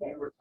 Awesome.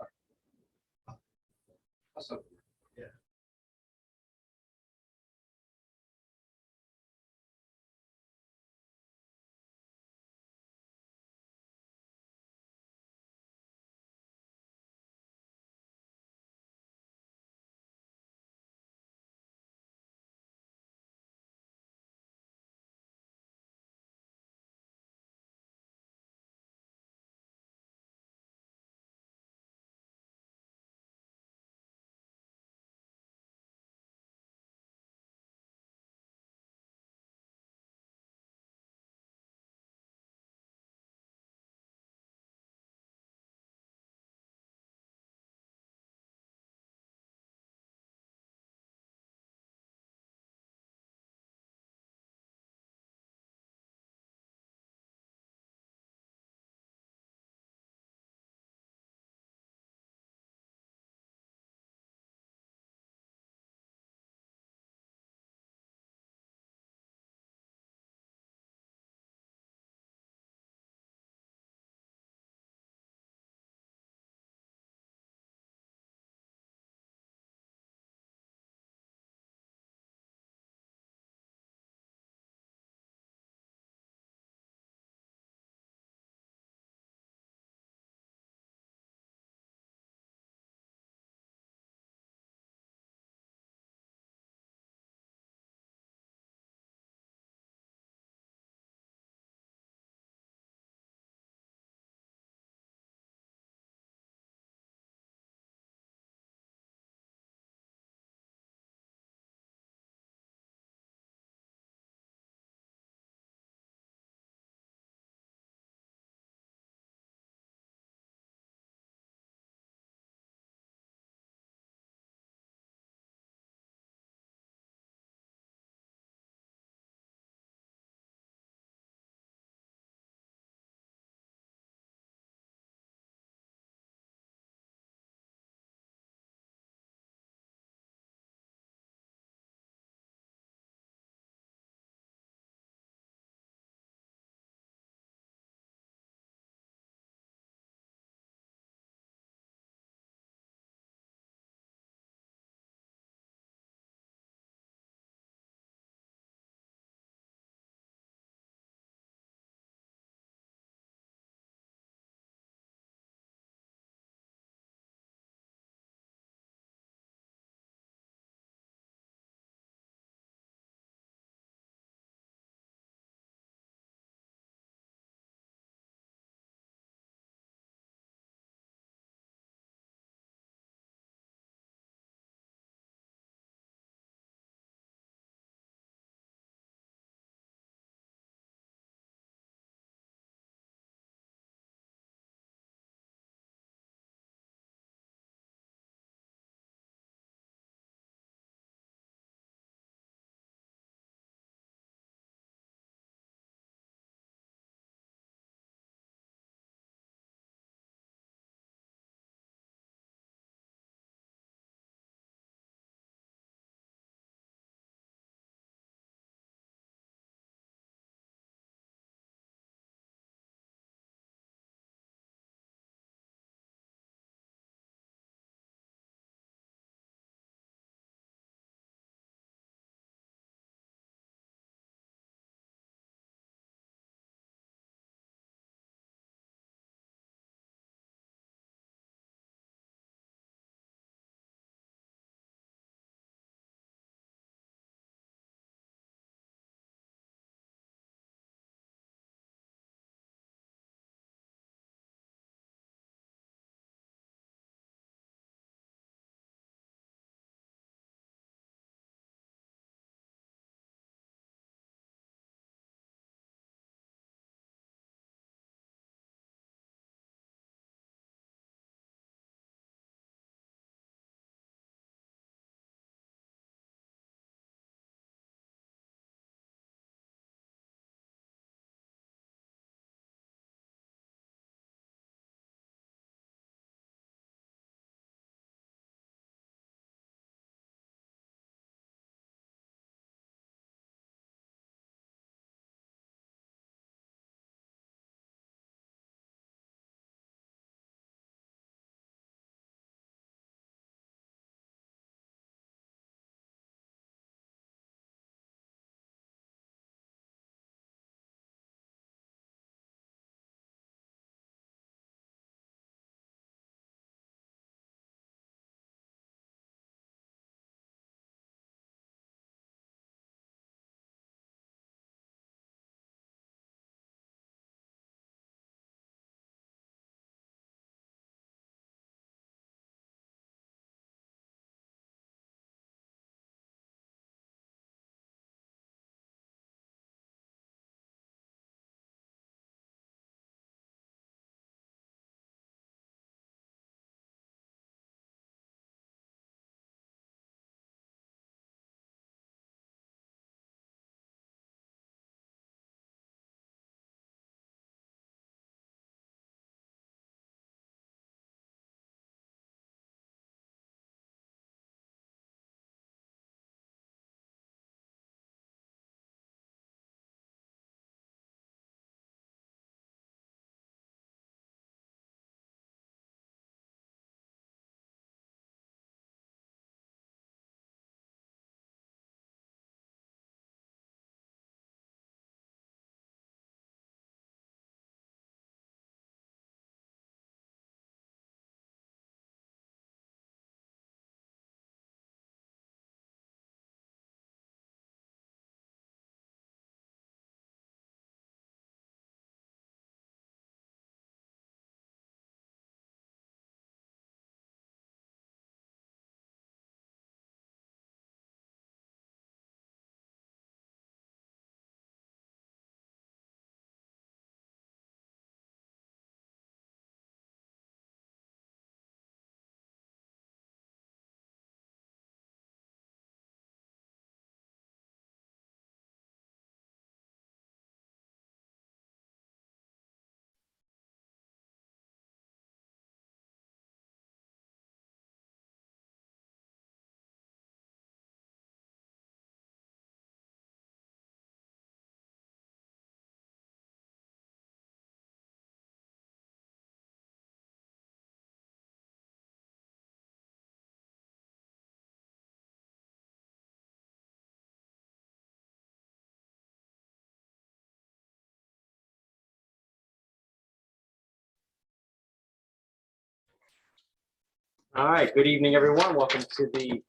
All right, good evening, everyone. Welcome to the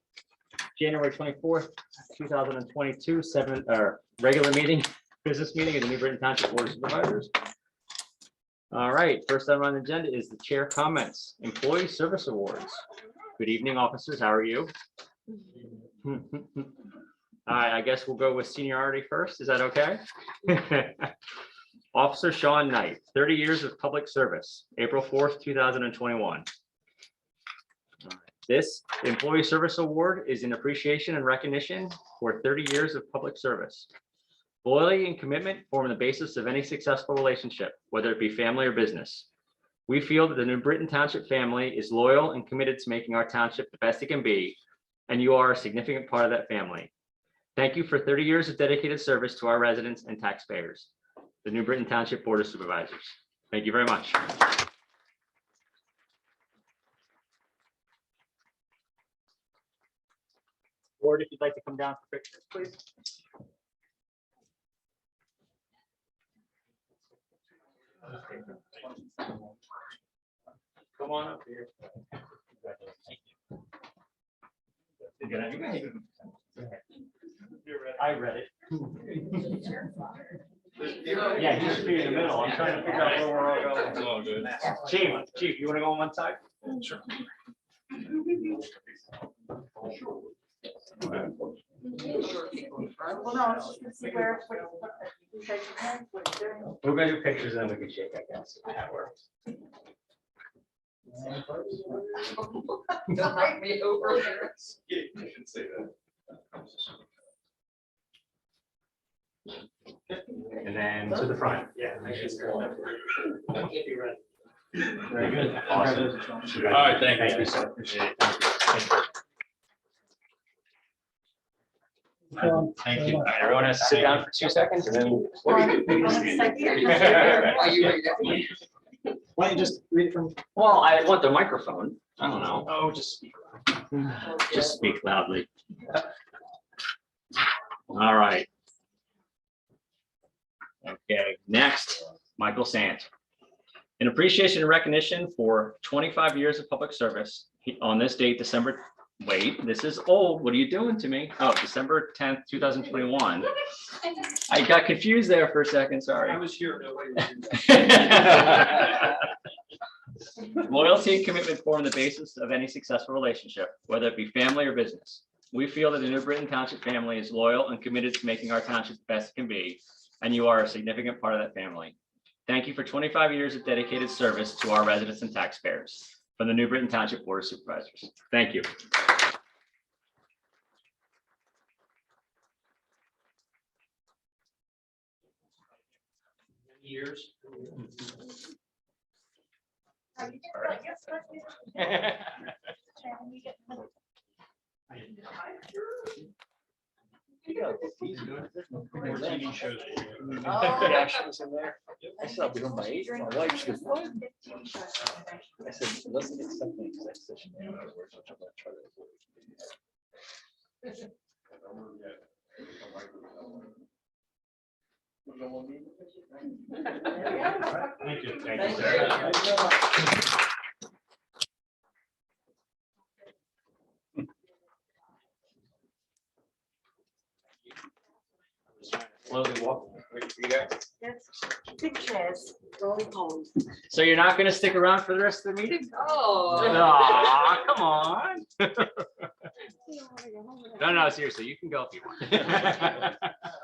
January 24th, 2022 regular meeting, business meeting of the New Britain Township Board of Supervisors. All right, first item on the agenda is the chair comments, employee service awards. Good evening, officers. How are you? All right, I guess we'll go with seniority first. Is that okay? Officer Shawn Knight, 30 years of public service, April 4th, 2021. This Employee Service Award is in appreciation and recognition for 30 years of public service. Loyalty and commitment form the basis of any successful relationship, whether it be family or business. We feel that the New Britain Township family is loyal and committed to making our township the best it can be, and you are a significant part of that family. Thank you for 30 years of dedicated service to our residents and taxpayers. The New Britain Township Board of Supervisors. Thank you very much. Board, if you'd like to come down for pictures, please. Come on up here. I read it. Yeah, he should be in the middle. I'm trying to figure out where we're all going. Oh, good. Chief, you want to go on one side? Sure. We're going to do pictures and then we can shake, I guess. That works. Don't bring me over here. You should say that. And then to the front. Yeah. Very good. Awesome. All right, thank you. Thank you, sir. Appreciate it. Thank you. All right, everyone has to sit down for 2 seconds and then. Why don't you just read it from? Well, I want the microphone. I don't know. Oh, just speak. Just speak loudly. All right. Okay, next, Michael Sandt. In appreciation and recognition for 25 years of public service, on this date, December, wait, this is old. What are you doing to me? Oh, December 10th, 2021. I got confused there for a second, sorry. I was here. Loyalty and commitment form the basis of any successful relationship, whether it be family or business. We feel that the New Britain Township family is loyal and committed to making our township the best it can be, and you are a significant part of that family. Thank you for 25 years of dedicated service to our residents and taxpayers from the New Britain Township Board of Supervisors. Thank you. Years. More TV shows. Reactions in there. I said, I'll be home by 8. My wife, she goes, what? I said, let's get something. Because I said, she knew I was working, so I'm gonna try to Thank you. Thank you, sir. Slowly walk. Wait for you guys. Big chairs, rolling home. So you're not going to stick around for the rest of the meeting? Oh. Aw, come on. No, seriously, you can go if you want.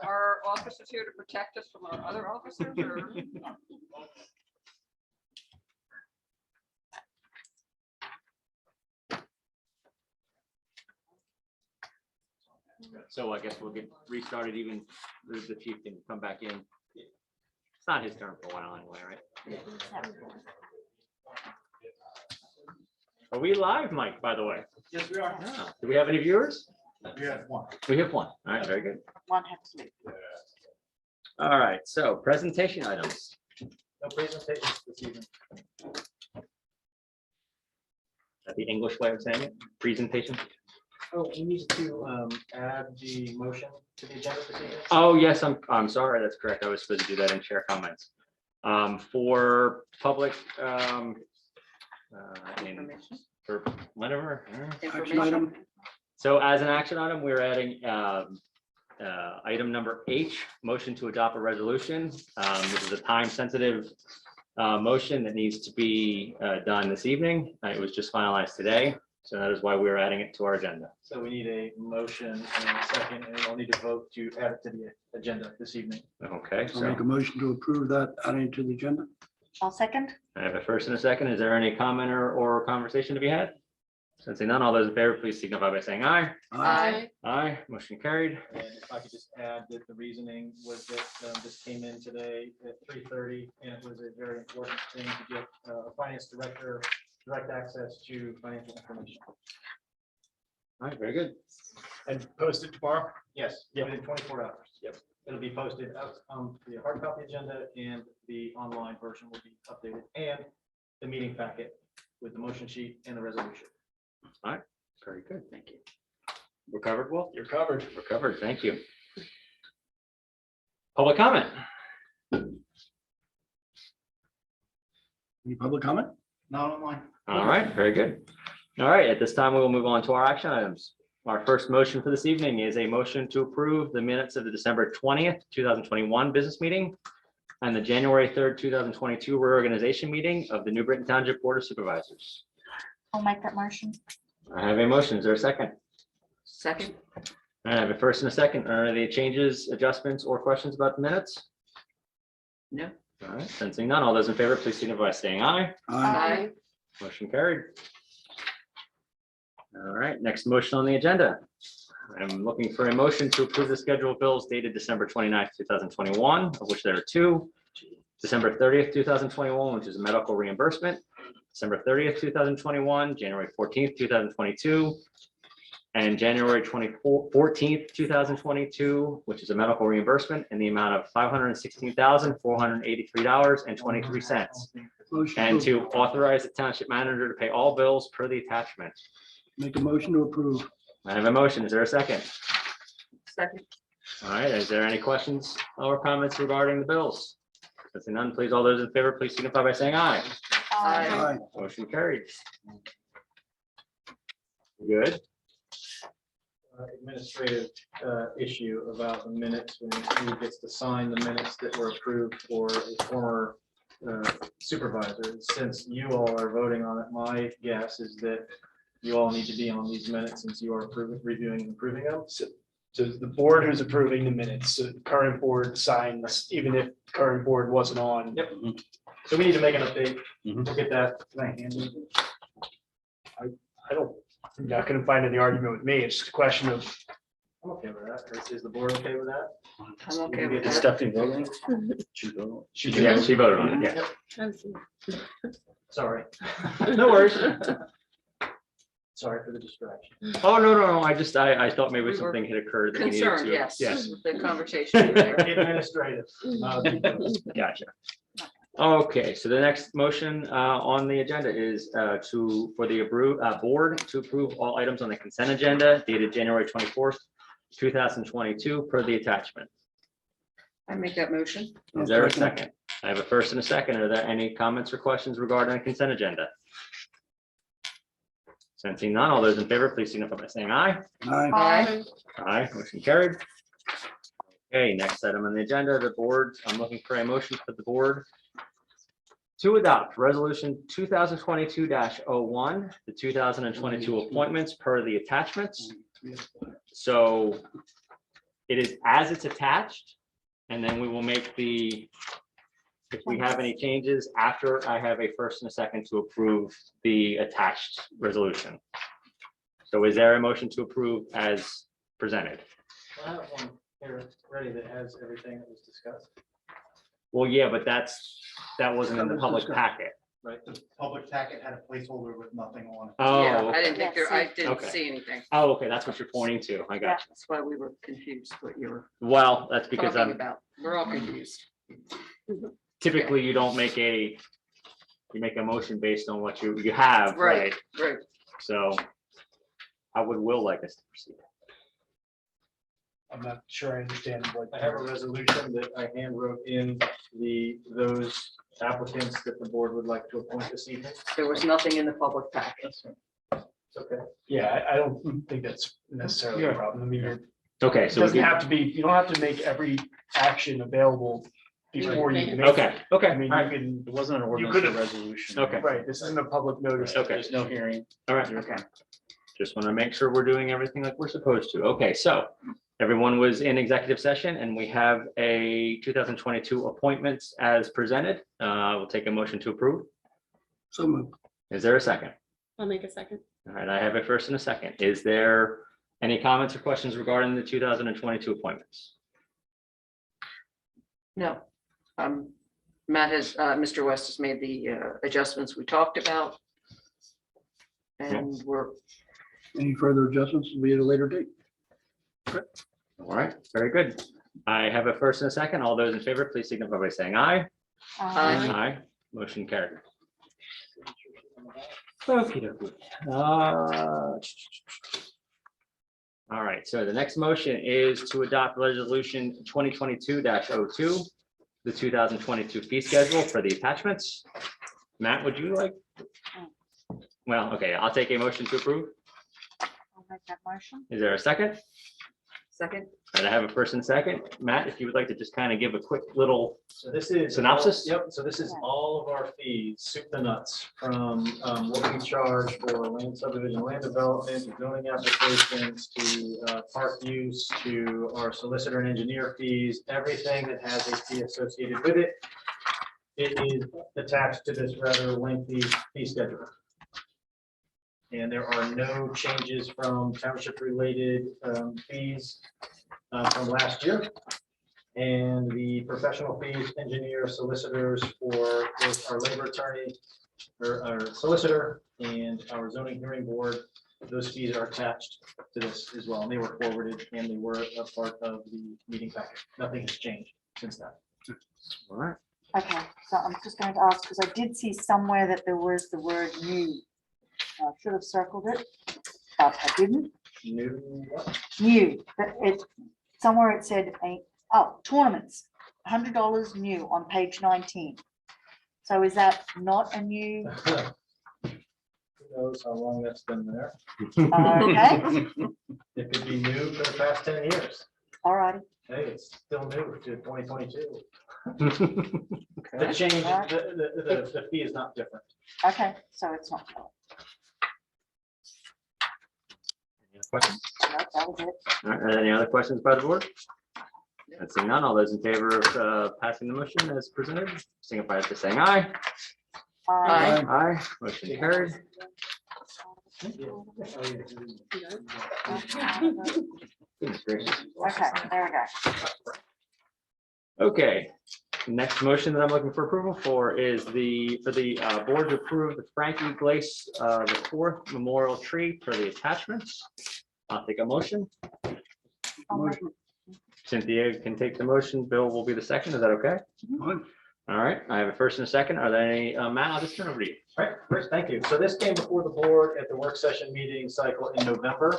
Are officers here to protect us from our other officers or? So I guess we'll get restarted even if the chief can come back in. It's not his turn for a while anyway, right? Are we live, Mike, by the way? Yes, we are. Oh, do we have any viewers? We have one. We have one. All right, very good. One has to be. All right, so presentation items. No presentations this evening. Is that the English way of saying it? Presentation? Oh, we need to add the motion to the agenda this evening. Oh, yes, I'm sorry, that's correct. I was supposed to do that in chair comments. For public Information. For whatever. Action item. So as an action item, we're adding item number H, motion to adopt a resolution. This is a time-sensitive motion that needs to be done this evening. It was just finalized today, so that is why we're adding it to our agenda. So we need a motion and a second, and we'll need to vote to add it to the agenda this evening. Okay, I'll so make a motion to approve that adding to the agenda. I'll second. I have a first and a second. Is there any comment or conversation to be had? Sensing none, all those in favor, please signify by saying aye. Aye. Aye, motion carried. And if I could just add that the reasoning was that this came in today at 3:30, and it was a very important thing to get a finance director direct access to financial information. All right, very good. And post it tomorrow? Yes, within 24 hours. Yep. It'll be posted out on the hard copy agenda, and the online version will be updated, and the meeting packet with the motion sheet and the resolution. Very good, thank you. We're covered, Will? You're covered. We're covered, thank you. Public comment? Any public comment? Not online. All right, very good. All right, at this time, we will move on to our action items. Our first motion for this evening is a motion to approve the minutes of the December 20th, 2021 business meeting and the January 3rd, 2022 reorganization meeting of the New Britain Township Board of Supervisors. I'll make that motion. I have a motion. Is there a second? Second. I have a first and a second. Are there any changes, adjustments, or questions about the minutes? No. All right, sensing none. All those in favor, please signify by saying aye. Aye. Motion carried. All right, next motion on the agenda. I'm looking for a motion to approve the schedule of bills dated December 29th, 2021, of which there are two. December 30th, 2021, which is a medical reimbursement. December 30th, 2021, January 14th, 2022, and January 14th, 2022, which is a medical reimbursement in the amount of $516,483.23. Motion And to to authorize the township manager to pay all bills per the attachment. make a motion to approve. I have a motion. Is there a second? Second. All right, is there any questions or comments regarding the bills? If none, please, all those in favor, please signify by saying aye. Aye. Aye. Motion carried. Good. Administrative issue about the minutes, when who gets to sign the minutes that were approved for a former supervisor. Since you all are voting on it, my guess is that you all need to be on these minutes since you are approving, reviewing and approving them. So the board who's approving the minutes, so the current board signs, even if the current board wasn't on. Yep. So we need to make an update. Mhm. We'll get that. Can I hand it? I don't, I'm not gonna find any argument with me. It's just a question of, I'm okay with that. Is the board okay with that? I'm okay with Is that. Stephanie voting? Yeah, she voted on it, yeah. Sorry. No worries. Sorry for the distraction. Oh, no, I thought maybe We were something had occurred. that we needed Concerned, to- yes. Yes, The conversation. there. Administrative. gotcha. Okay, so the next motion on the agenda is for the board to approve all items on the consent agenda dated January 24th, 2022 per the attachment. I make that motion. Is there a second? I have a first and a second. Are there any comments or questions regarding the consent agenda? Sensing none, all those in favor, please signify by saying aye. Aye. Aye. Aye, motion carried. Okay, next item on the agenda, the board, I'm looking for a motion for the board to adopt resolution 2022-01, the 2022 appointments per the attachments. So it is as it's attached, and then we will make if we have any changes after I have a first and a second to approve the attached resolution. So is there a motion to approve as presented? I have one here ready that has everything that was discussed, Well, yeah, but that wasn't in the public packet. right? The public packet had a placeholder with nothing on it. Oh, Yeah, I okay. didn't think there, I didn't Okay. see anything. Oh, okay, that's what you're pointing to. I got you. That's why we were confused what you were Well, that's because talking I'm about. We're all confused. typically you don't make you make a motion based on what you have, Right. right? Right. So how would Will like us to proceed? I'm not sure I understand what. I have a resolution that I hand wrote in those applicants that the board would like to appoint this evening. There was nothing in the public packet. It's okay. Yeah, I don't think that's necessarily a problem. I mean, it Okay, so we doesn't can, have to be, you don't have to make every action available before you can make it. okay, okay, I mean, all you right, can, It wasn't an ordinance, ordinance a or or resolution. okay, right, this isn't a public notice. Okay. There's no hearing. all right, okay. Just want to make sure we're doing everything like we're supposed to. Okay, so everyone was in executive session and we have a 2022 appointments as presented. We'll take a motion to approve. So moved. Is there a second? I'll make a second. All right, I have a first and a second. Is there any comments or questions regarding the 2022 appointments? No. Matt has, Mr. West has made the adjustments we talked about. And we're, Any further adjustments will be at a later date. All right, very good. I have a first and a second. All those in favor, please signify by saying aye. Aye. Aye, motion carried. Okey-dokey. All right, so the next motion is to adopt resolution 2022-02, the 2022 fee schedule for the attachments. Matt, would you like? Well, okay, I'll take a motion to approve. I'll make that motion. Is there a second? second. All right, I have a first and second. Matt, if you would like to just kind of give a quick little, So this is. Synopsis? Yep, so this is all of our fees, soup to nuts, from what we charge for land subdivision, land development, to zoning applications, to park use, to our solicitor and engineer fees, everything that has a fee associated with it. It is attached to this rather lengthy fee schedule. And there are no changes from township-related fees from last year. And the professional fees, engineer, solicitors for both our labor attorney, or our solicitor, and our zoning hearing board, those fees are attached to this as well. And they were forwarded and they were a part of the meeting packet. Nothing has changed since then. all right. Okay, so I'm just going to ask, because I did see somewhere that there was the word new. I should have circled it, but I didn't. New what? New, but it, somewhere it said, tournaments, $100 new on page 19. So is that not a new? Who knows how long that's been there? Okay, It could be new for the past 10 years. all righty. Hey, it's still new to 2022. The Okay. change, the fee is not different. Okay, so it's not. Any questions? No, that was it. All right, are there any other questions by the board? Let's see none. All those in favor of passing the motion as presented, signify by saying aye. Aye. Aye, motion carried. Goodness gracious. Okay, there we go. Okay, next motion that I'm looking for approval for is for the board to approve the Frankie Glace, the 4th memorial tree for the attachments. I'll take a motion. I'll make- Cynthia can take the motion. Bill will be the second. Is that okay? Fine. All right, I have a first and a second. Are there any, Matt, I'll just turn over to you. All right, first, thank you. So this came before the board at the work session meeting cycle in November.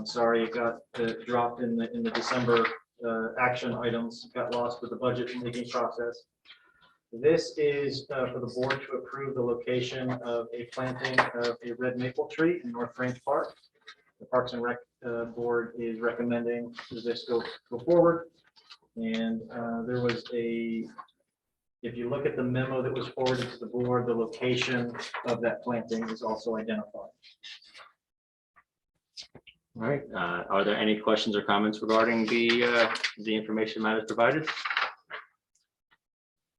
Sorry, it got dropped in the December action items, got lost with the budget making process. This is for the board to approve the location of a planting of a red maple tree in North Range Park. The Parks and Rec board is recommending this go forward. And there was if you look at the memo that was forwarded to the board, the location of that planting is also identified. All right, are there any questions or comments regarding the information Matt has provided?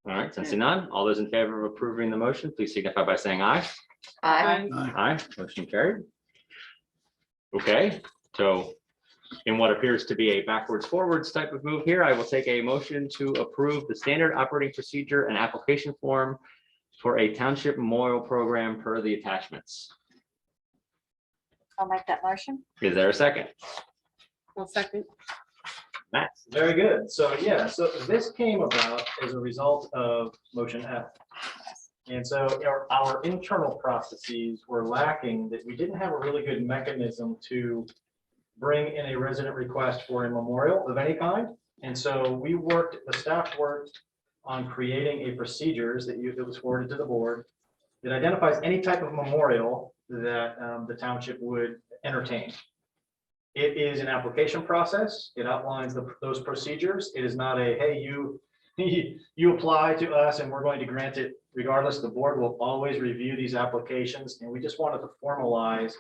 All right, since none, all those in favor of approving the motion, please signify by saying aye. Aye. Aye. Aye, motion carried. Okay, so in what appears to be a backwards forwards type of move here, I will take a motion to approve the standard operating procedure and application form for a township memorial program per the attachments. I'll make that motion. Is there a second? I'll second. Matt? Very good. So yeah, so this came about as a result of motion F. And so our internal processes were lacking, that we didn't have a really good mechanism to bring in a resident request for a memorial of any kind. And so the staff worked on creating a procedures that was forwarded to the board that identifies any type of memorial that the township would entertain. It is an application process. It outlines those procedures. It is not a, hey, you apply to us and we're going to grant it regardless. The board will always review these applications, and we just wanted to formalize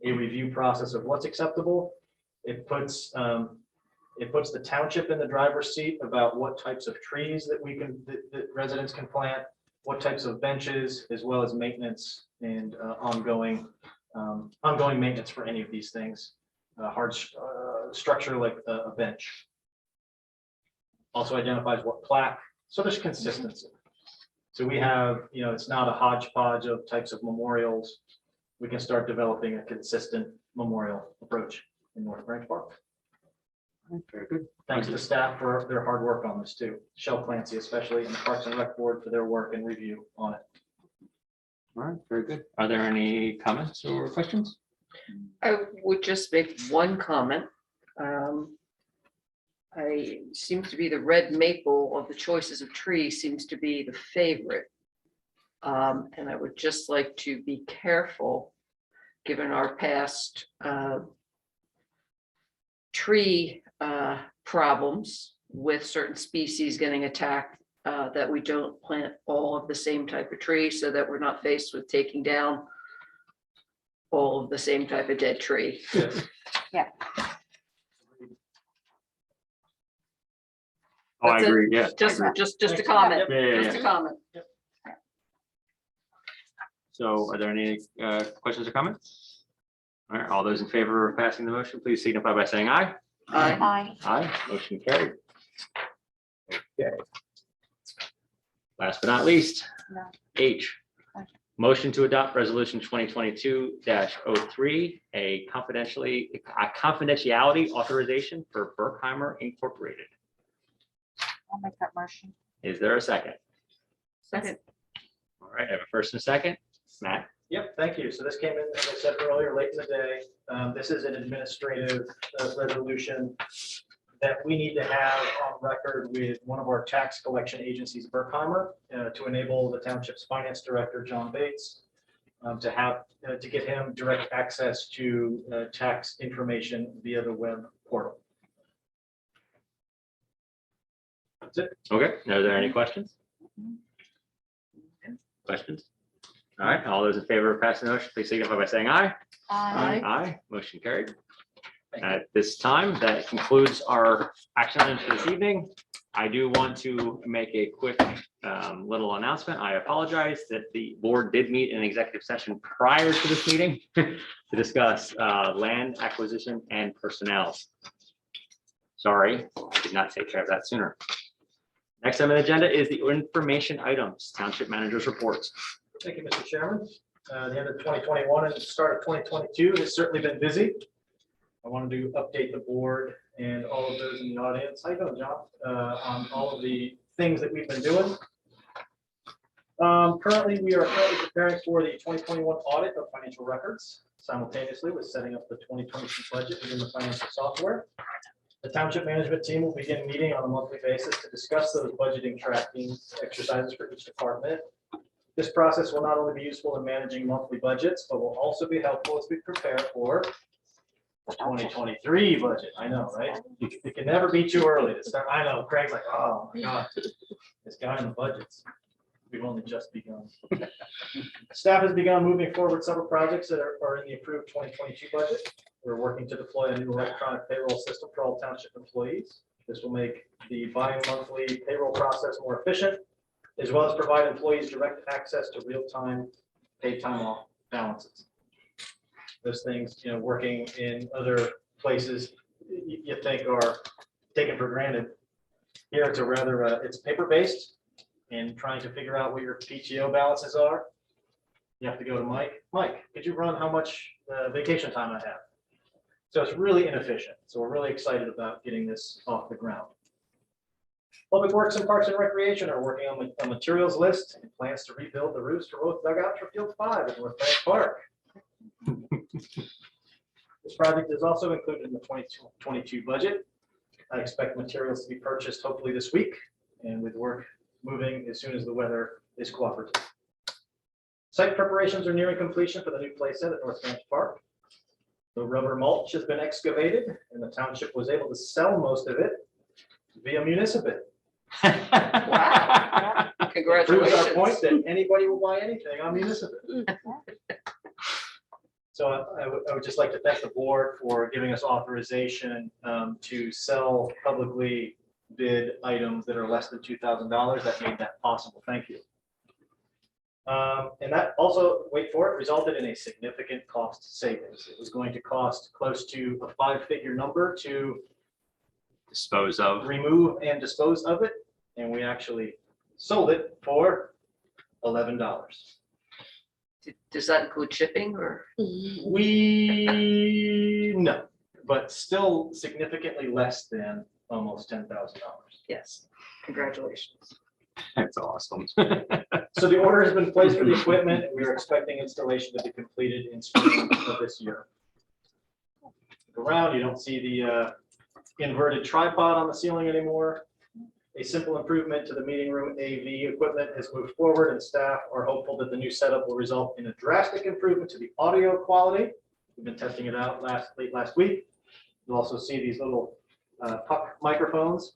a review process of what's acceptable. It puts the township in the driver's seat about what types of trees that residents can plant, what types of benches, as well as maintenance and ongoing maintenance for any of these things. Hard structure like a bench. Also identifies what plaque, so there's consistency. So we have, it's not a hodgepodge of types of memorials. We can start developing a consistent memorial approach in North Branch Park. Very good. Thanks to staff for their hard work on this too. Shell Clancy, especially, and the Parks and Rec Board for their work and review on it. All right, very good. Are there any comments or questions? I would just make one comment. Seems to be the red maple of the choices of trees seems to be the favorite. And I would just like to be careful, given our past tree problems with certain species getting attacked, that we don't plant all of the same type of tree so that we're not faced with taking down all of the same type of dead tree. Oh, I That's it. agree, yeah. Just a comment, Yeah. just a comment. So are there any questions or comments? All right, all those in favor of passing the motion, please signify by saying aye. Aye. Aye, motion carried. Okay. Last but not least, No. H. Motion to adopt resolution 2022-03, a confidentiality authorization for Berkheimer Incorporated. I'll make that motion. Is there a second? Second. All right, I have a first and a second. Matt? Yep, thank you. So this came in, as I said earlier, late in the day. This is an administrative resolution that we need to have on record with one of our tax collection agencies, Berkheimer, to enable the township's finance director, John Bates, to get him direct access to tax information via the web portal. That's it. Okay, are there any questions? Questions? All right, all those in favor of passing the motion, please signify by saying aye. Aye. Aye, motion carried. At this time, that concludes our action items for this evening. I do want to make a quick little announcement. I apologize that the board did meet in executive session prior to this meeting to discuss land acquisition and personnel. Sorry, I did not take care of that sooner. Next on the agenda is the information items, township managers reports. Thank you, Mr. Chairman. The end of 2021 and the start of 2022 has certainly been busy. I wanted to update the board and all of those in the audience. How you doing, John? On all of the things that we've been doing. Currently, we are preparing for the 2021 audit of financial records, simultaneously with setting up the 2022 budget within the financial software. The township management team will begin meeting on a monthly basis to discuss those budgeting tracking exercises for each department. This process will not only be useful in managing monthly budgets, but will also be helpful as we prepare for the 2023 budget. I know, right? It can never be too early to start. I know, Craig's like, oh my God, this guy in the budgets. We've only just begun. Staff has begun moving forward several projects that are in the approved 2022 budget. We're working to deploy a new electronic payroll system for all township employees. This will make the bi-monthly payroll process more efficient, as well as provide employees direct access to real-time paid time off balances. Those things, working in other places you think are taken for granted. Here it's it's paper-based, and trying to figure out what your PTO balances are. You have to go to Mike. Mike, could you run how much vacation time I have? So it's really inefficient. So we're really excited about getting this off the ground. Public Works and Parks and Recreation are working on a materials list and plans to rebuild the roofs for both dugouts for Field 5 at North Branch Park. This project is also included in the 2022 budget. I expect materials to be purchased hopefully this week and with work moving as soon as the weather is cooperative. Site preparations are nearing completion for the new playset at North Sandt Park. The rubber mulch has been excavated and the township was able to sell most of it via municipal. Wow. Proves Congratulations. our point that anybody will buy anything on municipal. So I would just like to thank the board for giving us authorization to sell publicly bid items that are less than $2,000. That made that possible. Thank you. And that also, wait for it, resulted in a significant cost savings. It was going to cost close to a 5-figure number to Dispose of. remove and dispose of it, and we actually sold it for $11. Does that include shipping or? No, but still significantly less than almost $10,000. Yes, congratulations. That's awesome. So the order has been placed for the equipment. We are expecting installation to be completed in spring of this year. Look around, you don't see the inverted tripod on the ceiling anymore. A simple improvement to the meeting room AV equipment has moved forward, and staff are hopeful that the new setup will result in a drastic improvement to the audio quality. We've been testing it out late last week. You'll also see these little puck microphones.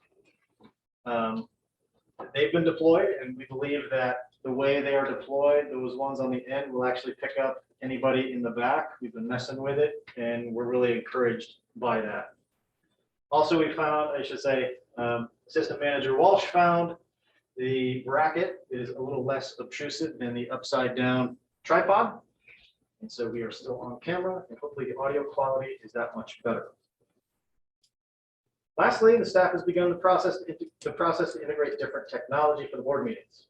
They've been deployed, and we believe that the way they are deployed, those ones on the end will actually pick up anybody in the back. We've been messing with it, and we're really encouraged by that. Also, we found, I should say, Assistant Manager Walsh found the bracket is a little less obtrusive than the upside down tripod. And so we are still on camera, and hopefully the audio quality is that much better. Lastly, the staff has begun the process to integrate different technology for the board meetings.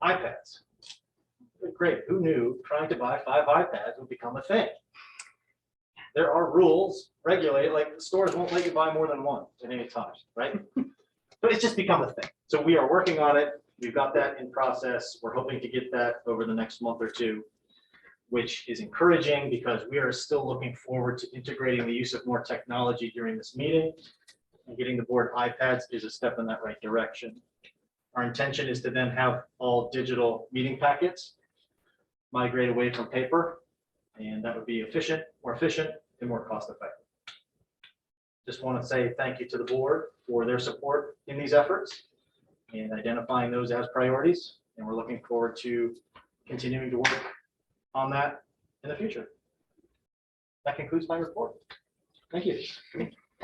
iPads. Great, who knew trying to buy 5 iPads would become a thing? There are rules regulated, like the stores won't let you buy more than one at any time, right? But it's just become a thing. So we are working on it. We've got that in process. We're hoping to get that over the next month or two, which is encouraging because we are still looking forward to integrating the use of more technology during this meeting. And getting the board iPads is a step in that right direction. Our intention is to then have all digital meeting packets migrate away from paper, and that would be more efficient, and more cost effective. Just want to say thank you to the board for their support in these efforts and identifying those as priorities. And we're looking forward to continuing to work on that in the future. That concludes my report. Thank you.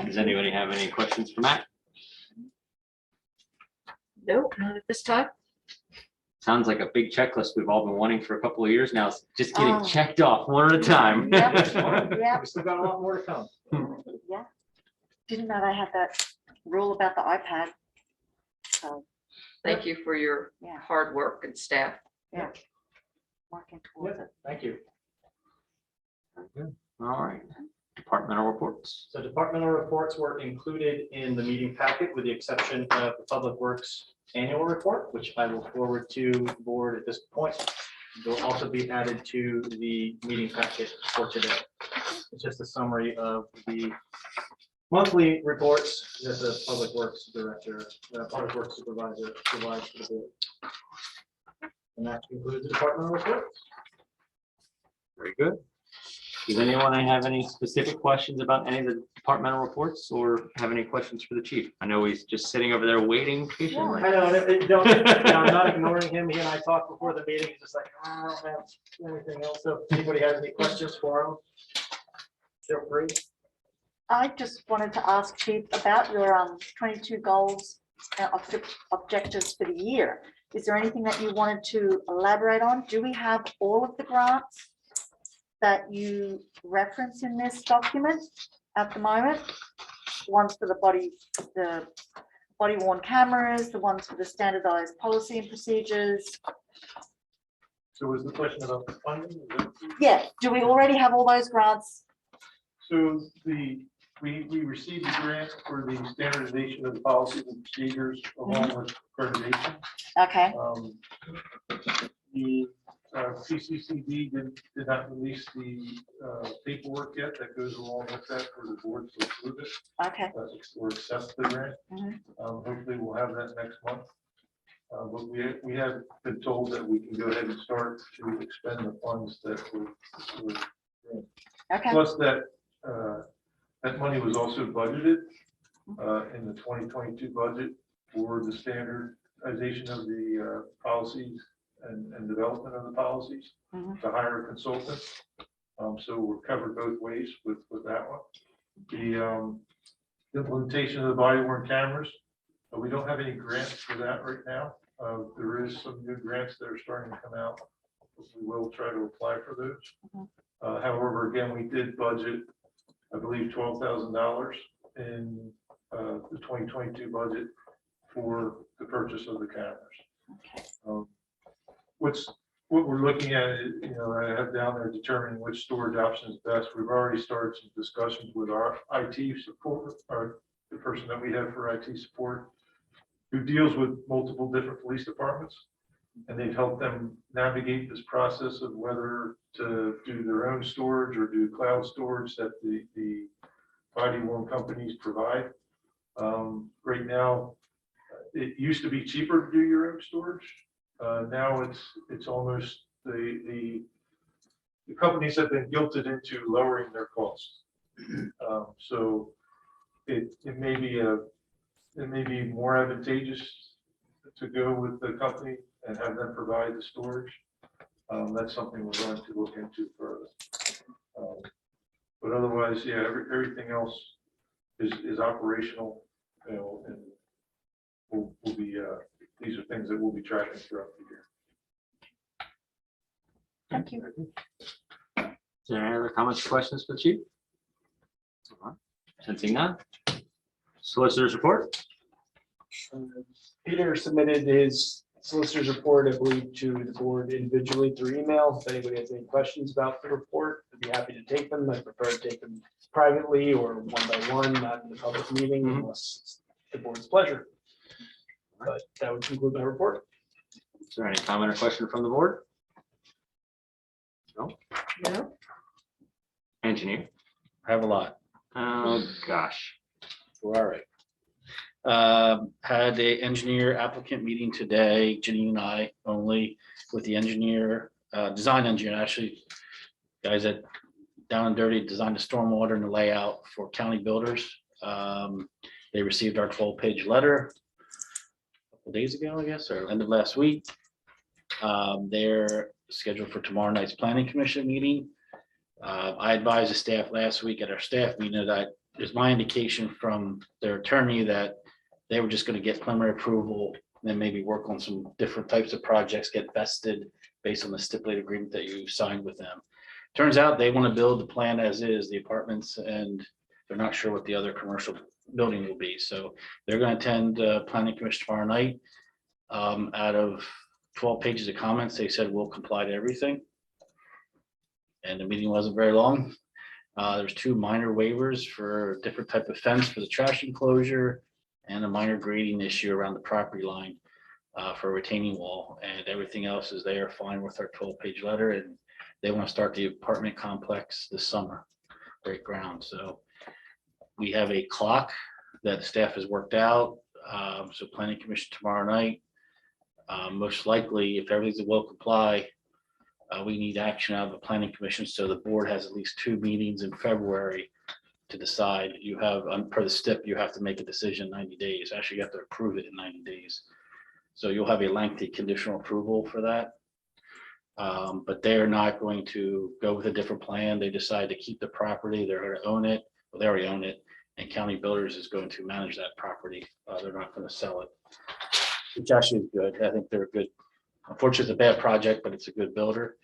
Does anybody have any questions for Matt? No, not at this time. Sounds like a big checklist we've all been wanting for a couple of years now. It's just getting Oh. checked off one at a time. Yeah. We still got a lot more to come. Yeah. Didn't know they had that rule about the iPad. So, Thank you for your yeah, hard work and staff. working towards it. Thank you. All right. Departmental reports. So departmental reports were included in the meeting packet with the exception of the Public Works annual report, which I will forward to the board at this point. They'll also be added to the meeting packet for today. It's just a summary of the monthly reports that the Public Works Director, Public Works Supervisor provides to the board. And that concludes the departmental reports. Very good. Does anyone have any specific questions about any of the departmental reports or have any questions for the chief? I know he's just sitting over there waiting patiently. I know, I'm not ignoring him. He and I talked before the meeting. He's just like, I don't have anything else. So if anybody has any questions for him, feel free. I just wanted to ask Chief about your 22 goals and objectives for the year. Is there anything that you wanted to elaborate on? Do we have all of the grants that you reference in this document at the moment? Ones for the body worn cameras, the ones for the standardized policy and procedures. So was the question about the funding? Yeah, do we already have all those grants? So we received a grant for the standardization of the policies and procedures along with accreditation. Okay, The PCCD did not release the paperwork yet that goes along with that for the board to approve it Okay. or accept the grant. Mhm. Hopefully we'll have that next month. But we have been told that we can go ahead and start to expend the funds that were Okay. plus that money was also budgeted in the 2022 budget for the standardization of the policies and development of the policies Mhm. to hire a consultant. So we're covered both ways with that one. The implementation of the body worn cameras, we don't have any grants for that right now. There is some new grants that are starting to come out. We will try to apply for those. Mhm. However, again, we did budget, I believe, $12,000 in the 2022 budget for the purchase of the cameras. Okay. What we're looking at, I have down there determining which storage option is best. We've already started some discussions with our IT support, or the person that we have for IT support, who deals with multiple different police departments. And they've helped them navigate this process of whether to do their own storage or do cloud storage that the body worn companies provide. Right now, it used to be cheaper to do your own storage. Now it's almost the companies have been guilted into lowering their costs. So it may be more advantageous to go with the company and have them provide the storage. That's something we're going to look into further. But otherwise, yeah, everything else is operational, and will be, these are things that we'll be tracking throughout the year. Thank you. Is there any other comments or questions for the chief? Sensing none. Solicitors report. Peter submitted his solicitor's report, I believe, to the board individually through email. If anybody has any questions about the report, I'd be happy to take them. I prefer to take them privately or one by one, not in the public meeting unless it's the board's pleasure. But that would conclude my report. Is there any comment or question from the board? No. No. Engineer. I have a lot. Oh, gosh. All right. Had a engineer applicant meeting today, Janine and I only, with the engineer, design engineer, actually, guys that down and dirty designed the stormwater and the layout for county builders. They received our 12-page letter a couple days ago, I guess, or end of last week. They're scheduled for tomorrow night's planning commission meeting. I advised the staff last week at our staff meeting that there's my indication from their attorney that they were just going to get preliminary approval, and then maybe work on some different types of projects, get vested based on the stipulated agreement that you signed with them. Turns out they want to build the plan as is, the apartments, and they're not sure what the other commercial building will be. So they're going to attend planning commission tomorrow night. Out of 12 pages of comments, they said we'll comply to everything. And the meeting wasn't very long. There's 2 minor waivers for different type of fence for the trash enclosure and a minor grading issue around the property line for a retaining wall, and everything else is they are fine with our 12-page letter, and they want to start the apartment complex this summer, break ground. So we have a clock that the staff has worked out. So planning commission tomorrow night. Most likely, if everything's will comply, we need action out of the planning commission. So the board has at least 2 meetings in February to decide. You have, per the stip, you have to make a decision in 90 days. Actually, you have to approve it in 90 days. So you'll have a lengthy conditional approval for that. But they're not going to go with a different plan. They decide to keep the property. They're going to own it. Well, they already own it. And County Builders is going to manage that property. They're not going to sell it, which actually is good. I think they're a good, unfortunately, it's a bad project, but it's a good builder.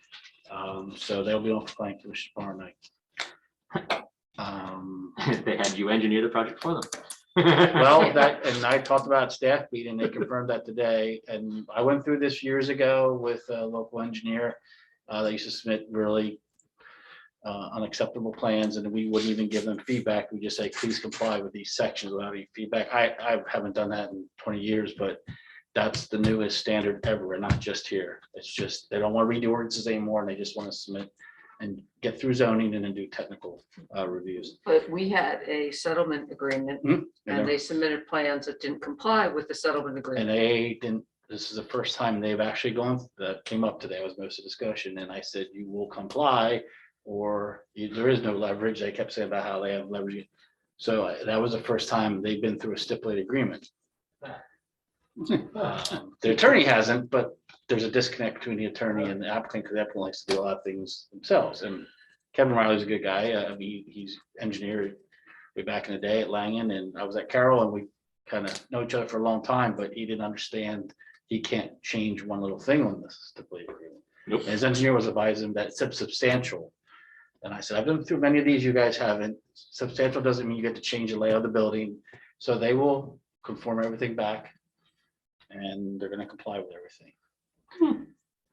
So they'll be on for planning commission tomorrow night. They had you engineer the project for them. Well, and I talked about staff meeting, they confirmed that today, and I went through this years ago with a local engineer. They used to submit really unacceptable plans, and we wouldn't even give them feedback. We just say, please comply with these sections without any feedback. I haven't done that in 20 years, but that's the newest standard ever, and not just here. It's just, they don't want to read the ordinances anymore, and they just want to submit and get through zoning and then do technical reviews. But we had a settlement agreement And and they submitted plans that didn't comply with the settlement agreement. they didn't, this is the first time they've actually gone, that came up today, was most of the discussion, and I said, you will comply, or there is no leverage. They kept saying about how they have leverage. So that was the first time they've been through a stipulated agreement. The attorney hasn't, but there's a disconnect between the attorney and the applicant, because the applicant likes to do a lot of things themselves. And Kevin Riley's a good guy. I mean, he's engineer way back in the day at Langen, and I was at Carroll, and we kind of know each other for a long time, but he didn't understand he can't change one little thing on this stipulated agreement. Nope. And his engineer was advising that it's substantial. And I said, I've been through many of these, you guys haven't. Substantial doesn't mean you get to change the layout of the building. So they will conform everything back, and they're gonna comply with everything.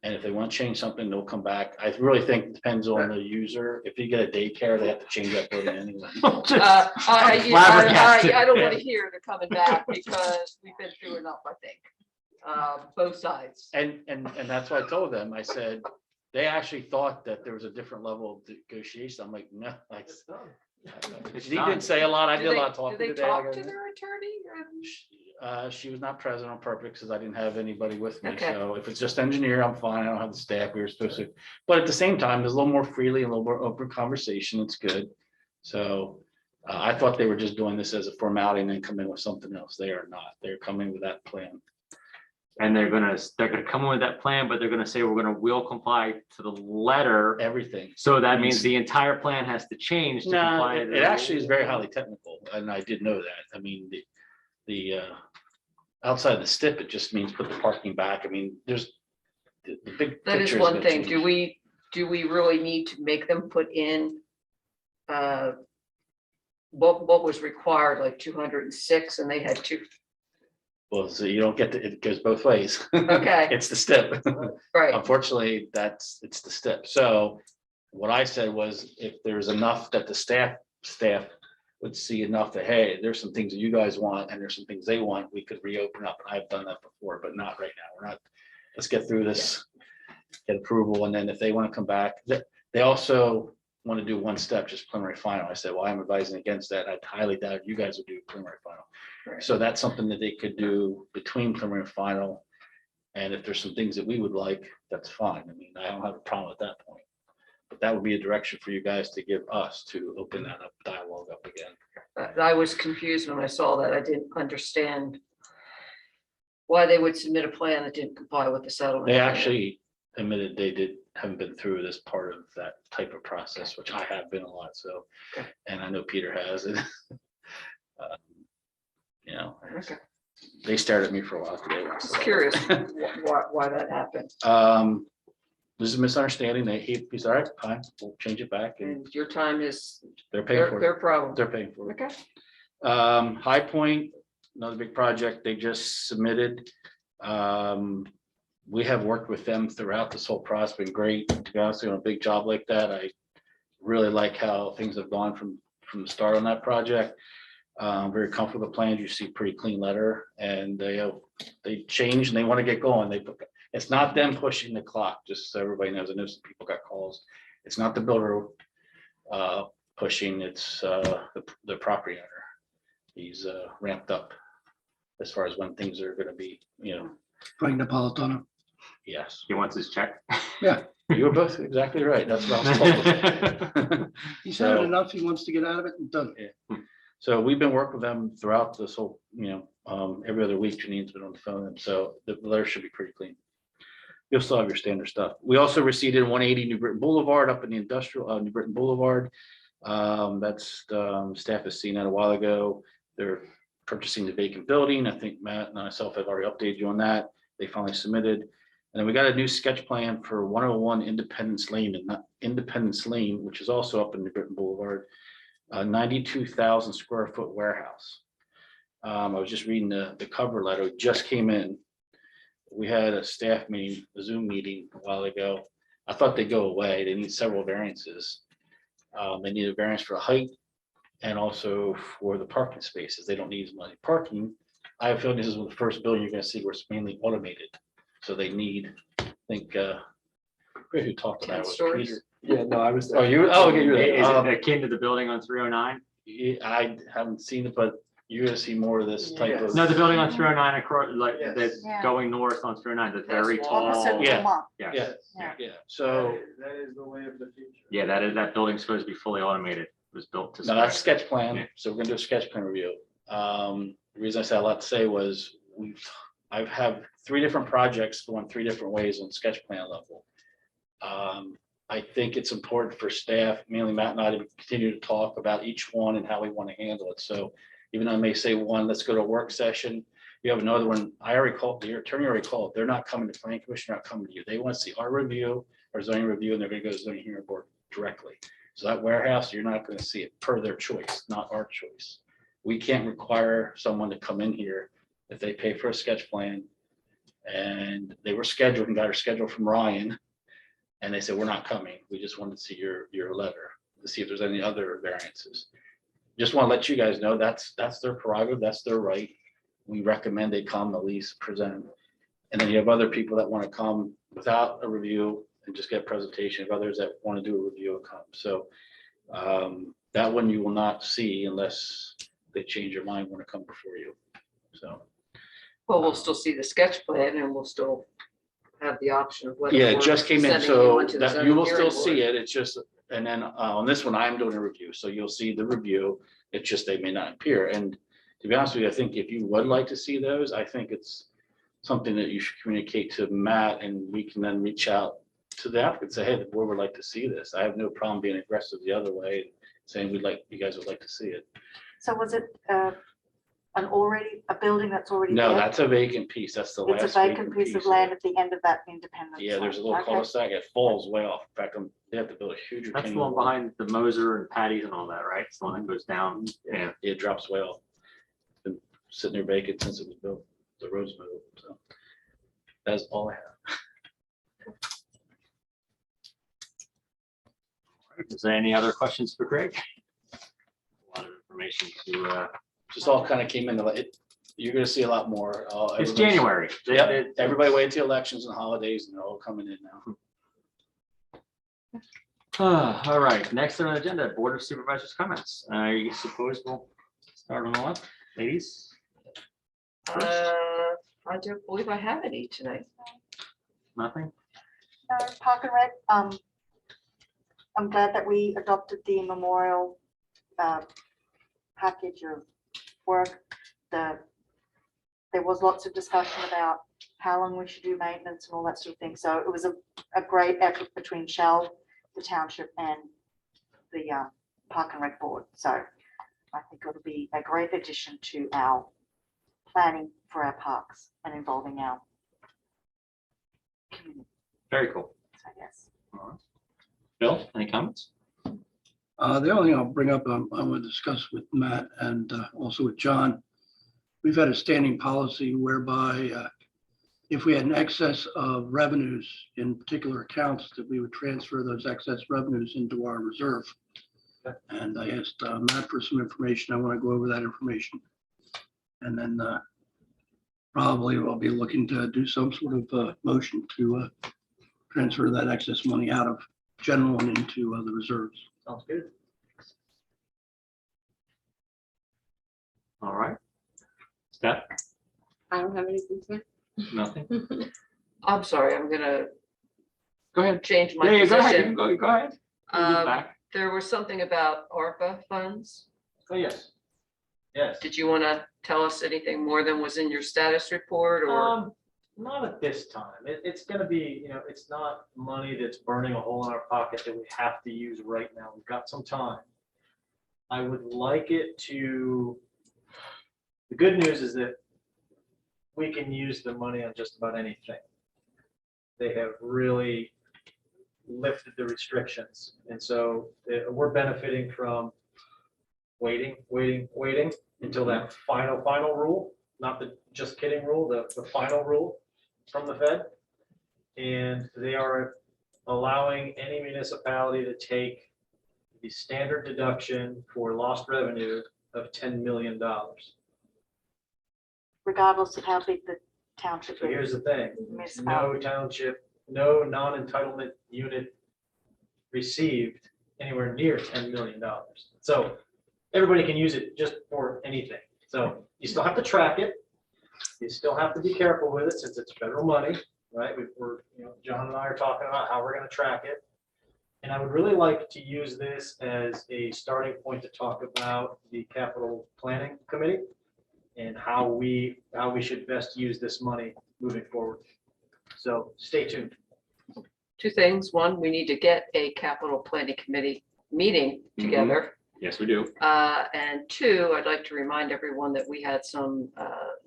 And if they want to change something, they'll come back. I really think it depends on the user. If you get a daycare, they have to change that building anyway. I don't want to hear they're coming back because we've been through enough, I think, both sides. And that's what I told them. I said, they actually thought that there was a different level of negotiation. I'm like, no, like, he didn't say a lot. I did a lot of talking Do they today. talk to their attorney? She was not present on purpose because I didn't have anybody with me. Okay. So if it's just engineer, I'm fine. I don't have the staff. We were supposed to, but at the same time, there's a little more freely, a little more open conversation. It's good. So I thought they were just doing this as a formality and then come in with something else. They are not. They're coming with that plan. And they're gonna come in with that plan, but they're gonna say, will comply to the letter. Everything. So that means the entire plan has to change to No, comply. it actually is very highly technical, and I did know that. I mean, the outside of the stip, it just means put the parking back. I mean, there's the big. That is picture one gonna thing. change. Do we really need to make them put in what was required, like 206, and they had two? Well, so you don't get to, it goes both ways. Okay. It's the step. Right. Unfortunately, it's the step. So what I said was, if there's enough that the staff would see enough that, hey, there's some things that you guys want and there's some things they want, we could reopen up. And I've done that before, but not right now. We're not, let's get through this, get approval. And then if they want to come back, they also want to do one step, just preliminary final. I said, well, I'm advising against that. I highly doubt you guys would do preliminary final. Right. So that's something that they could do between preliminary and final. And if there's some things that we would like, that's fine. I mean, I don't have a problem at that point. But that would be a direction for you guys to give us to open that up, dialogue up again. I was confused when I saw that. I didn't understand why they would submit a plan that didn't comply with the settlement. They actually admitted they haven't been through this part of that type of process, which I have been a lot, so. Okay. And I know Peter has it. You know, Okay. they stared at me for a while today. Just curious why that happened. There's a misunderstanding. He's all right, fine, we'll change it back, and And your time is they're paying for their it. problem. They're paying for it. Okay. High Point, another big project they just submitted. We have worked with them throughout this whole process, been great, to be honest, on a big job like that. I really like how things have gone from the start on that project. Very comfortable with the plans. You see pretty clean letter, and they changed and they want to get going. It's not them pushing the clock, just so everybody knows. I know some people got calls. It's not the builder pushing, it's the property owner. He's ramped up as far as when things are gonna be, Frank Napolitano. yes. He wants his check. You were both exactly right. That's what I was told. He's So- had enough. He wants to get out of it and done. So we've been working with them throughout this whole, every other week. Janine's been on the phone, and so the letter should be pretty clean. You'll still have your standard stuff. We also received 180 New Britain Boulevard up in the industrial, New Britain Boulevard. That's, staff has seen that a while ago. They're purchasing the vacant building. I think Matt and myself have already updated you on that. They finally submitted. And then we got a new sketch plan for 101 Independence Lane, and not Independence Lane, which is also up in New Britain Boulevard. 92,000 square foot warehouse. I was just reading the cover letter, it just came in. We had a staff meeting, a Zoom meeting a while ago. I thought they'd go away. They need several variances. They need a variance for height and also for the parking spaces. They don't need as much parking, I feel this is the first building you're gonna see where it's mainly automated. So they need, I think, who talked about it? 10 Was stories? Peter? Yeah, no, I was. Oh, you, oh, okay, you're Is there. it akin to the building on 309? I haven't seen it, but you're gonna see more of this type of. No, the building on 309 across, like, Yes. that's Yeah. going north on 309, the very That's tall. Opposite Yeah. Walmart. Yes. Yeah, Yeah. yeah, so, That is the way of the future. Yeah, that building's supposed to be fully automated. It was built to. no, that's spec. sketch Yeah. plan, so we're gonna do a sketch plan review. The reason I said a lot to say was, I've had 3 different projects going 3 different ways on sketch plan level. I think it's important for staff, mainly Matt and I, to continue to talk about each one and how we want to handle it. So even though I may say one, let's go to a work session. You have another one, I already called, the attorney already called, they're not coming to planning commission, not coming to you. They want to see our review, our zoning review, and they're gonna go to zoning hearing board directly. So that warehouse, you're not gonna see it per their choice, not our choice. We can't require someone to come in here if they pay for a sketch plan. And they were scheduled and got our schedule from Ryan. And they said, we're not coming. We just wanted to see your letter to see if there's any other variances. Just want to let you guys know that's their prerogative, that's their right. We recommend they come at least present. And then you have other people that want to come without a review and just get a presentation of others that want to do a review and come. So that one you will not see unless they change their mind, want to come before you. So. Well, we'll still see the sketch plan and we'll still have the option of whether. Yeah, it we're just came in, sending you so on to the that you zoning will hearing still see board. it, it's just, and then on this one, I'm doing a review, so you'll see the review, it's just they may not appear, and to be honest with you, I think if you would like to see those, I think it's something that you should communicate to Matt, and we can then reach out to the applicant, say, hey, the board would like to see this, I have no problem being aggressive the other way, saying you guys would like to see it. So was it a building that's already No, there? that's a vacant piece, that's the last. It's a vacant piece of land at the end of that independent. Yeah, there's a zone. little Okay. cul-de-sac, it falls way off, in fact, they have to build a huge. That's the retaining one wall. behind the Moser and Patty's and all that, right? It's the one that goes down. Yeah. It drops way off. Been sitting there vacant since it was built, the roads moved, so. That's all I have. Is there any other questions for Greg? A lot of information to, Just all kind of came into it. You're gonna see a lot more. it's Everybody's- January. Yep, everybody wait till elections and holidays and they're all coming in now. All right, next on the agenda, Board of Supervisors comments. You suppose we'll start on the left, ladies? I don't believe I have any tonight. Nothing? Park and Rec, I'm glad that we adopted the memorial package of work. There was lots of discussion about how long we should do maintenance and all that sort of thing. So it was a great effort between Shell, the Township, and the Park and Rec Board. So I think it'll be a great addition to our planning for our parks and involving our community. Very cool. So yes. All right. Bill, any comments? The only thing I'll bring up, I want to discuss with Matt and also with John. We've had a standing policy whereby if we had an excess of revenues in particular accounts, that we would transfer those excess revenues into our reserve. And I asked Matt for some information. I want to go over that information. And then probably I'll be looking to do some sort of motion to transfer that excess money out of general and into the reserves. Sounds good. All right. Steph, I don't have anything to nothing? say. I'm sorry, I'm gonna Go ahead. change my Yeah, go ahead. You can position. go ahead. We'll move Um, back. There was something about ARPA funds. Oh, yes. Yes. Did you want to tell us anything more than was in your status report or? Not at this time. It's gonna be, it's not money that's burning a hole in our pocket that we have to use right now. We've got some time. I would like it to, the good news is that we can use the money on just about anything. They have really lifted the restrictions. And so we're benefiting from waiting until that final rule, not the just kidding rule, the final rule from the Fed. And they are allowing any municipality to take the standard deduction for lost revenue of $10 million. regardless of how big the township So is. here's the thing, no Municipality. township, no non-entitlement unit received anywhere near $10 million. So everybody can use it just for anything. So you still have to track it. You still have to be careful with it since it's federal money, right? We're, John and I are talking about how we're gonna track it. And I would really like to use this as a starting point to talk about the capital planning committee and how we should best use this money moving forward. So stay tuned. Two things. One, we need to get a capital planning committee meeting together. Yes, we do. And two, I'd like to remind everyone that we had some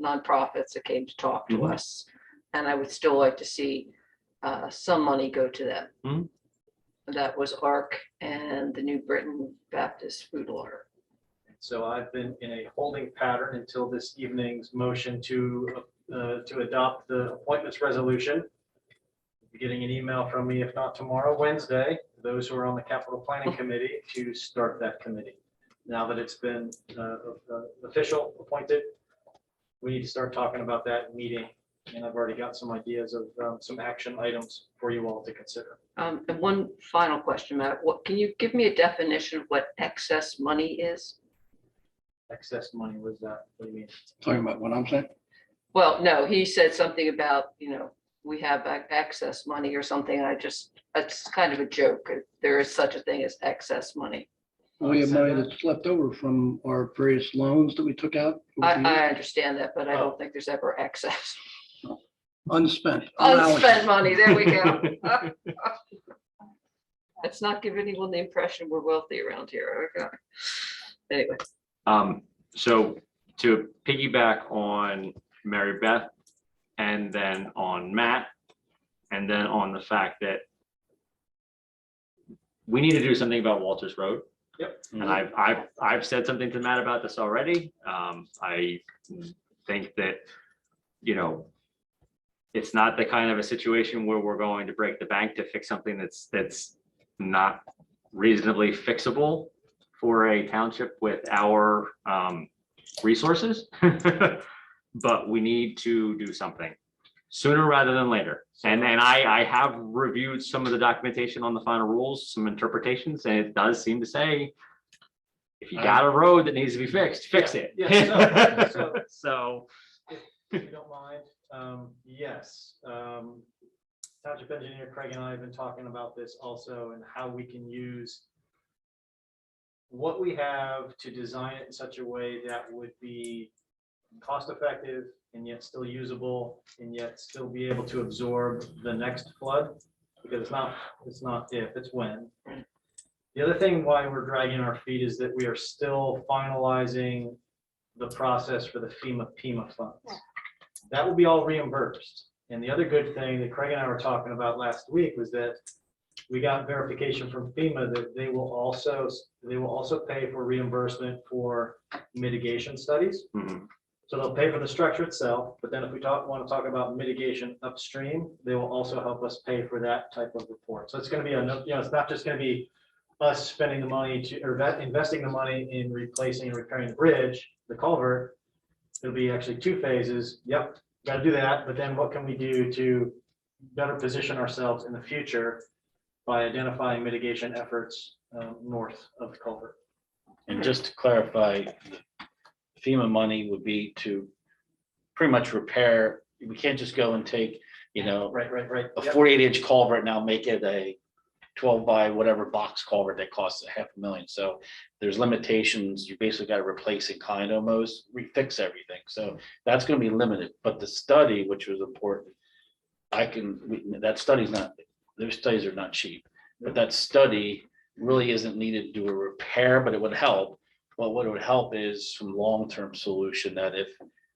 nonprofits that came to talk to Mhm. us. And I would still like to see some money go to them. Mhm. That was ARC and the New Britain Baptist Food Water. So I've been in a holding pattern until this evening's motion to adopt the appointments resolution. Be getting an email from me, if not tomorrow, Wednesday, those who are on the capital planning committee to start that committee. Now that it's been official appointed, we need to start talking about that meeting. And I've already got some ideas of some action items for you all to consider. And one final question, Matt, can you give me a definition of what excess money is? Excess money, was that, what do you mean? Talking about what I'm saying? Well, no, he said something about, we have excess money or something. It's kind of a joke. There is such a thing as excess money. We have money that's left over from our various loans that we took out. over the years. I understand that, but I don't think there's ever excess. Unspent. Unspent money, there we go. Let's not give anyone the impression we're wealthy around here. Okay. Anyway, So to piggyback on Mary Beth and then on Matt, and then on the fact that we need to do something about Walters Road. Yep. And I've said something to Matt about this already. I think that, it's not the kind of a situation where we're going to break the bank to fix something that's not reasonably fixable for a township with our resources. But we need to do something sooner rather than later. And I have reviewed some of the documentation on the final rules, some interpretations, and it does seem to say, if you got a road that needs to be fixed, fix it. Yeah, So, if you don't mind, yes. Township engineer Craig and I have been talking about this also and how we can use what we have to design it in such a way that would be cost effective and yet still usable and yet still be able to absorb the next flood, because it's not if, it's when. The other thing why we're dragging our feet is that we are still finalizing the process for the FEMA funds. That will be all reimbursed. And the other good thing that Craig and I were talking about last week was that we got verification from FEMA that they will also pay for reimbursement for mitigation studies. mhm. So they'll pay for the structure itself, but then if we want to talk about mitigation upstream, they will also help us pay for that type of report. So it's going to be it's not just going to be us spending the money or investing the money in replacing and repairing the bridge, the culvert. It'll be actually two phases. Yep, got to do that. But then what can we do to better position ourselves in the future by identifying mitigation efforts north of the culvert? And just to clarify, FEMA money would be to pretty much repair. We can't just go and take, Right. a Yep. 48-inch culvert, now make it a 12 by whatever box culvert that costs $500,000. So there's limitations. You basically got to replace in kind almost, refix everything. So that's going to be limited. But the study, which was important, that study's not, those studies are not cheap, but that study really isn't needed to do a repair, but it would help. But what it would help is some long-term solution that if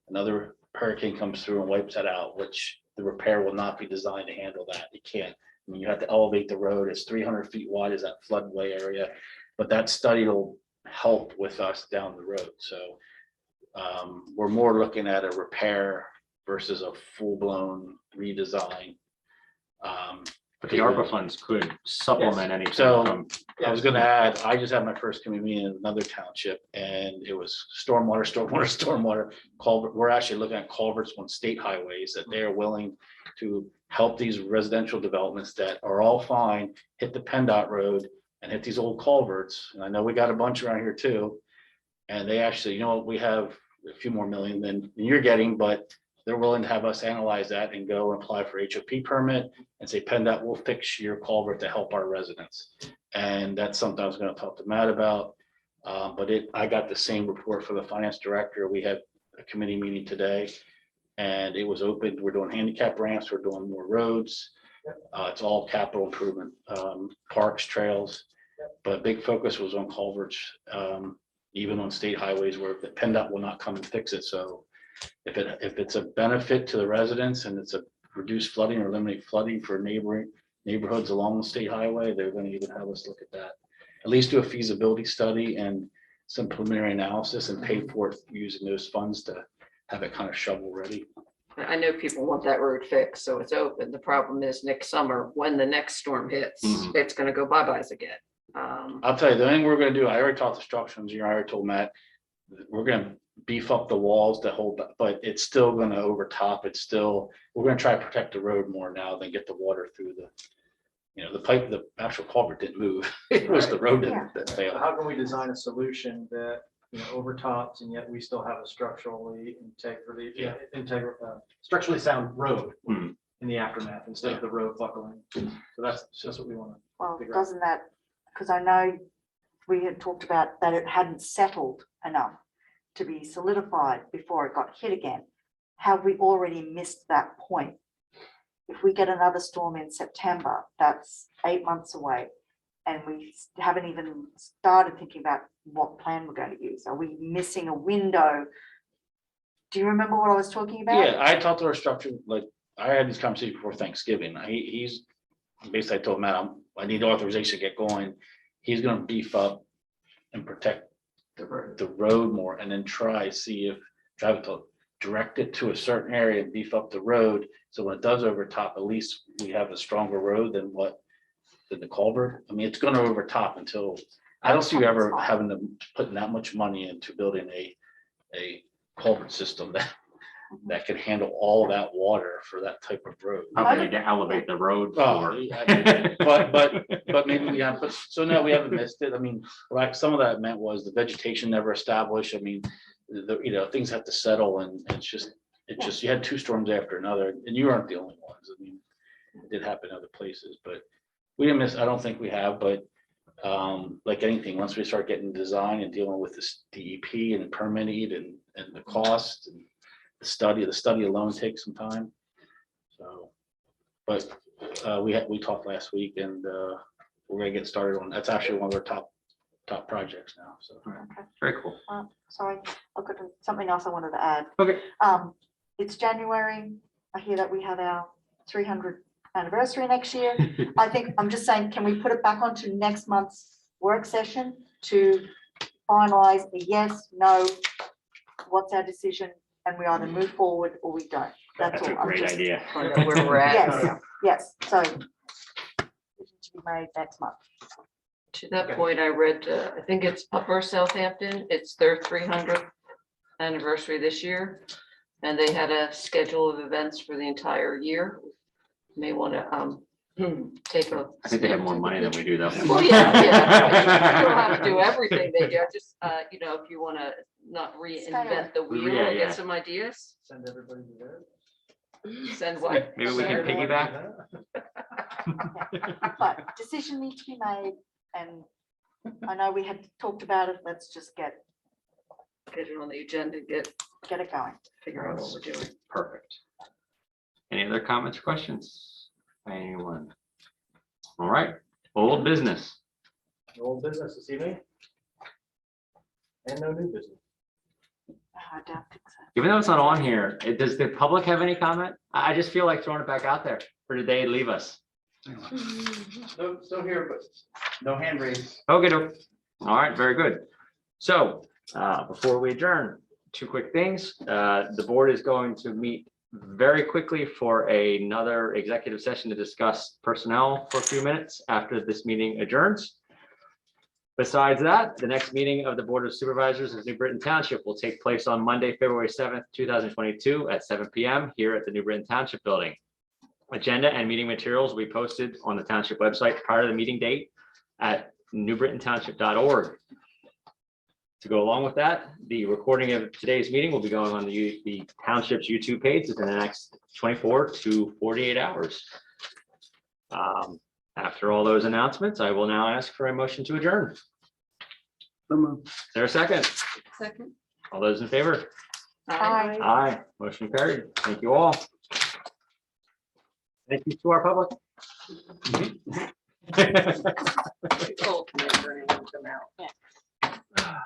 another hurricane comes through and wipes that out, which the repair will not be designed to handle that. It can't. I mean, you have to elevate the road. It's 300 feet wide is that floodway area, but that study will help with us down the road. So we're more looking at a repair versus a full-blown redesign. But the ARPA funds could supplement anything So- from, I was gonna add, I just had my first committee meeting in another township, and it was stormwater culvert. We're actually looking at culverts on state highways that they are willing to help these residential developments that are all fine, hit the PennDOT road and hit these old culverts. And I know we got a bunch around here too. And they actually, we have a few more million than you're getting, but they're willing to have us analyze that and go and apply for HOP permit and say, PennDOT will fix your culvert to help our residents. And that's something I was gonna talk to Matt about. But I got the same report for the finance director. We had a committee meeting today and it was open. We're doing handicap ramps, we're doing more roads. It's all capital improvement, parks, trails. But big focus was on culverts, even on state highways where the PennDOT will not come and fix it. So if it's a benefit to the residents and it's a reduced flooding or eliminate flooding for neighborhoods along the state highway, they're gonna even have us look at that. At least do a feasibility study and some preliminary analysis and pay for it using those funds to have it kind of shovel ready. I know people want that road fixed, so it's open. The problem is next summer, when the next storm hits, Mhm. it's gonna go bye-byes again. I'll tell you, the thing we're gonna do, I already talked to structural engineer, I already told Matt, we're gonna beef up the walls to hold, but it's still gonna overtop. We're gonna try to protect the road more now than get the water through the pipe, the actual culvert didn't move. It was the road that failed. How can we design a solution that, overtops and yet we still have a structurally structurally sound road Mhm. in the aftermath instead of the road buckling? So that's just what we want to. Well, figure out. doesn't that, because I know we had talked about that it hadn't settled enough to be solidified before it got hit again. Have we already missed that point? If we get another storm in September, that's 8 months away. And we haven't even started thinking about what plan we're going to use. Are we missing a window? Do you remember what I was talking about? Yeah, I talked to our structure, I had this conversation before Thanksgiving. He's basically, I told Matt, I need authorization to get going. He's gonna beef up and protect the road more and then direct it to a certain area and beef up the road. So when it does overtop, at least we have a stronger road than the culvert. I mean, it's gonna overtop until, I don't see you ever having to put that much money into building a culvert system that can handle all that water for that type of road. probably to elevate the road. Oh, for- But maybe we have, so no, we haven't missed it. I mean, like some of that meant was the vegetation never established. I mean, things have to settle and it's just, you had 2 storms after another and you aren't the only ones. I mean, it did happen in other places, but we didn't miss, I don't think we have, but like anything, once we start getting design and dealing with this DEP and permitting and the cost and the study alone takes some time. So, but we talked last week and we're gonna get started on, that's actually one of our top projects now, so. Very cool. Sorry, I've got something else I wanted to add. Okay. It's January. I hear that we have our 300th anniversary next year. I think, I'm just saying, can we put it back onto next month's work session to finalize a yes, no, what's our decision, and we either move forward or we don't. That's all. a I'm great just- idea. Find out where we're at. Yes, yes, so decision to be made next month. To that point, I read, I think it's Upper Southampton, it's their 300th anniversary this year. And they had a schedule of events for the entire year. May want to take a. I think they have more money than we do though. Well, yeah. You don't have to do everything they do. Just, if you want to not reinvent the wheel Yeah, and yeah. get some ideas, Send everybody to there. send what? Maybe we can Send- piggyback. But decision needs to be made, and I know we had talked about it. Let's just get Get it on the agenda, it going. figure out what we're doing. Perfect. Any other comments, or questions? Anyone? All right, old business. No old business this evening. And no new business. I don't think so. Even though it's not on here, does the public have any comment? I just feel like throwing it back out there. Or did they leave us? No, still here, but no hand raised. Okay, all right, very good. So before we adjourn, 2 quick things. The board is going to meet very quickly for another executive session to discuss personnel for a few minutes after this meeting adjourns. Besides that, the next meeting of the Board of Supervisors of New Britain Township will take place on Monday, February 7th, 2022 at 7 p.m. here at the New Britain Township Building. Agenda and meeting materials will be posted on the Township website prior to the meeting date at newbritontownship.org. To go along with that, the recording of today's meeting will be going on the Township's YouTube page within the next 24 to 48 hours. After all those announcements, I will now ask for a motion to adjourn. So moved. Is there a second? Second. All those in favor? Aye. Aye. Motion carried. Thank you all. Thank you to our public. Cold, and then burning them out.